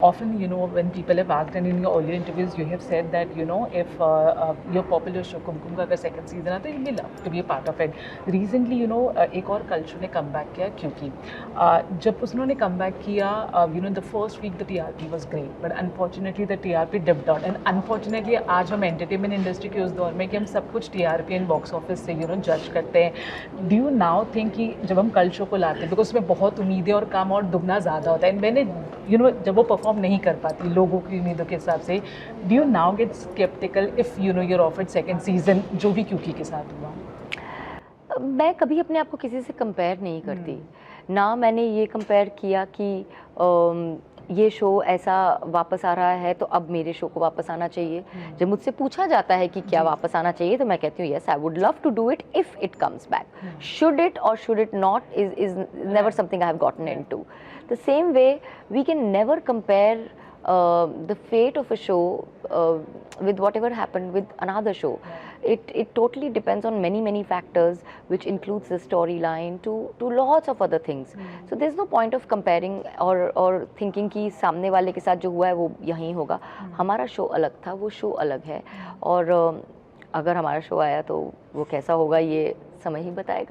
Often, when people have asked, and in your earlier interviews, you have said that, if your popular show Kumkum का अगर second season आता, you may love to be a part of it. Recently, एक और culture ने come back किया क्योंकि जब उन्होंने come back किया, the first week the TRP was great, but unfortunately the TRP dipped down. And unfortunately, आज हम entertainment industry के उस दौर में कि हम सब कुछ TRP and box office से, judge करते हैं. Do you now think कि जब हम कल शो को लाते हैं, because उसमें बहुत उम्मीदें और काम और दुगना ज़्यादा होता है, and मैंने जब वो परफॉर्म नहीं कर पाती लोगों की उम्मीदों के हिसाब से, do you now get sceptical if you're offered second season, जो भी क्योंकि के साथ हुआ? मैं कभी अपने आप को किसी से कंपेयर नहीं करती, ना मैंने ये कंपेयर किया कि ये शो ऐसा वापस आ रहा है तो अब मेरे शो को वापस आना चाहिए। जब मुझसे पूछा जाता है कि क्या वापस आना चाहिए, तो मैं कहती हूँ yes, I would love to do it if it comes back. Should it और should it not is never something I have gotten into. The same way we can never compare the fate of a show with whatever happened with another show. It totally depends on many factors, which includes the storyline to lots of other things. So there's no point of comparing or thinking कि सामने वाले के साथ जो हुआ है वो यहीं होगा। हमारा शो अलग था, वो शो अलग है, और अगर हमारा शो आया तो वो कैसा होगा ये समय ही बताएगा।